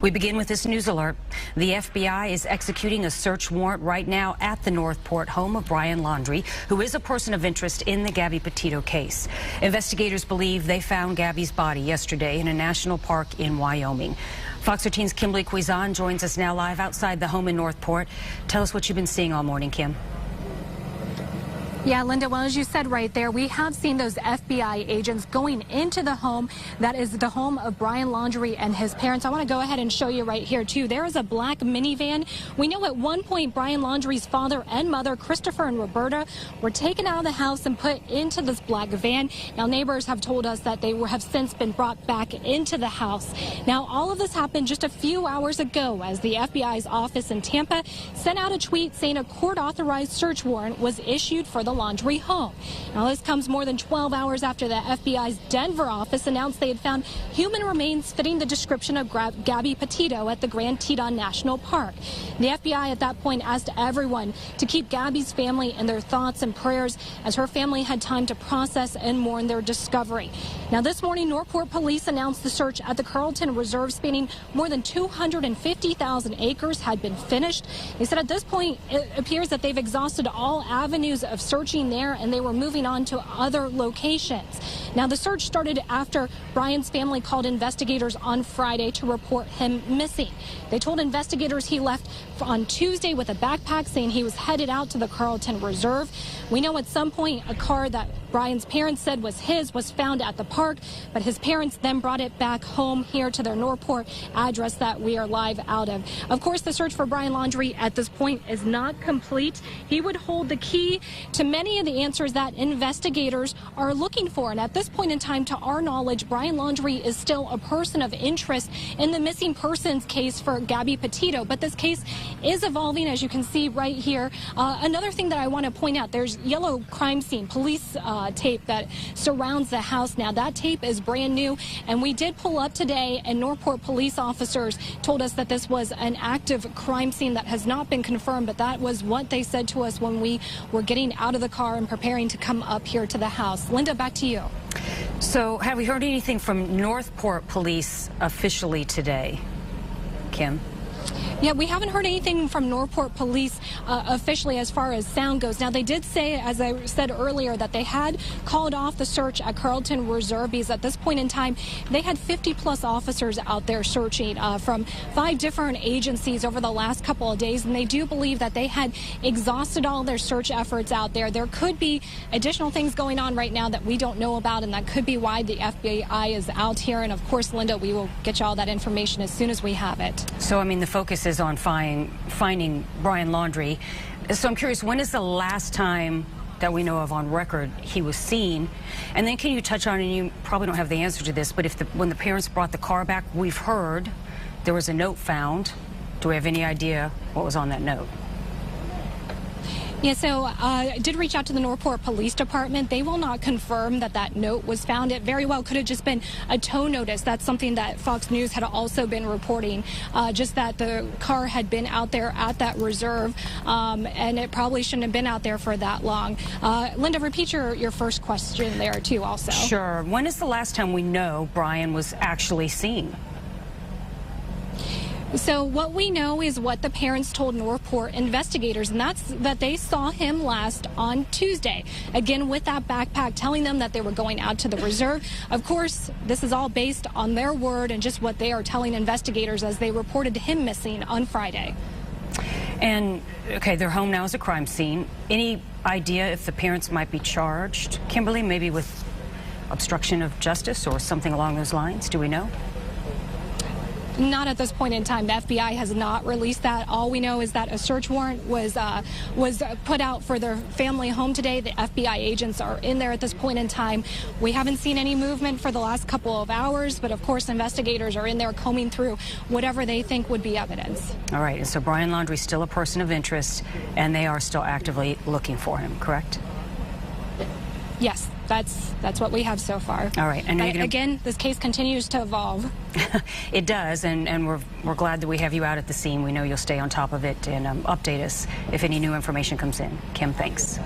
We begin with this news alert. The FBI is executing a search warrant right now at the Northport home of Brian Laundrie, who is a person of interest in the Gabby Petito case. Investigators believe they found Gabby's body yesterday in a national park in Wyoming. Fox 13's Kimberly Quizan joins us now live outside the home in Northport. Tell us what you've been seeing all morning, Kim. Yeah, Linda, well, as you said right there, we have seen those FBI agents going into the home. That is the home of Brian Laundrie and his parents. I want to go ahead and show you right here, too. There is a black minivan. We know at one point Brian Laundrie's father and mother, Christopher and Roberta, were taken out of the house and put into this black van. Now, neighbors have told us that they have since been brought back into the house. Now, all of this happened just a few hours ago as the FBI's office in Tampa sent out a tweet saying a court-authorized search warrant was issued for the Laundrie home. Now, this comes more than 12 hours after the FBI's Denver office announced they had found human remains fitting the description of Gabby Petito at the Grand Teton National Park. The FBI at that point asked everyone to keep Gabby's family in their thoughts and prayers as her family had time to process and mourn their discovery. Now, this morning, Northport police announced the search at the Carlton Reserve spanning more than 250,000 acres had been finished. They said at this point, it appears that they've exhausted all avenues of searching there and they were moving on to other locations. Now, the search started after Brian's family called investigators on Friday to report him missing. They told investigators he left on Tuesday with a backpack saying he was headed out to the Carlton Reserve. We know at some point a car that Brian's parents said was his was found at the park, but his parents then brought it back home here to their Northport address that we are live out of. Of course, the search for Brian Laundrie at this point is not complete. He would hold the key to many of the answers that investigators are looking for. And at this point in time, to our knowledge, Brian Laundrie is still a person of interest in the missing persons case for Gabby Petito. But this case is evolving, as you can see right here. Another thing that I want to point out, there's yellow crime scene police tape that surrounds the house now. That tape is brand new, and we did pull up today, and Northport police officers told us that this was an active crime scene that has not been confirmed, but that was what they said to us when we were getting out of the car and preparing to come up here to the house. Linda, back to you. So, have we heard anything from Northport police officially today, Kim? Yeah, we haven't heard anything from Northport police officially as far as sound goes. Now, they did say, as I said earlier, that they had called off the search at Carlton Reserve because at this point in time, they had 50-plus officers out there searching from 5 different agencies over the last couple of days, and they do believe that they had exhausted all their search efforts out there. There could be additional things going on right now that we don't know about, and that could be why the FBI is out here. And, of course, Linda, we will get you all that information as soon as we have it. So, I mean, the focus is on finding Brian Laundrie. So I'm curious, when is the last time that we know of on record he was seen? And then can you touch on, and you probably don't have the answer to this, but when the parents brought the car back, we've heard there was a note found. Do we have any idea what was on that note? Yeah, so I did reach out to the Northport Police Department. They will not confirm that that note was found. It very well could have just been a tow notice. That's something that Fox News had also been reporting, just that the car had been out there at that reserve, and it probably shouldn't have been out there for that long. Linda, repeat your first question there, too, also. Sure. When is the last time we know Brian was actually seen? So what we know is what the parents told Northport investigators, and that's that they saw him last on Tuesday, again with that backpack, telling them that they were going out to the reserve. Of course, this is all based on their word and just what they are telling investigators as they reported him missing on Friday. And, okay, their home now is a crime scene. Any idea if the parents might be charged, Kimberly, maybe with obstruction of justice or something along those lines? Do we know? Not at this point in time. The FBI has not released that. All we know is that a search warrant was put out for their family home today. The FBI agents are in there at this point in time. We haven't seen any movement for the last couple of hours, but of course investigators are in there combing through whatever they think would be evidence. All right, and so Brian Laundrie is still a person of interest, and they are still actively looking for him, correct? Yes, that's what we have so far. All right. And again, this case continues to evolve. It does, and we're glad that we have you out at the scene. We know you'll stay on top of it and update us if any new information comes in. Kim, thanks.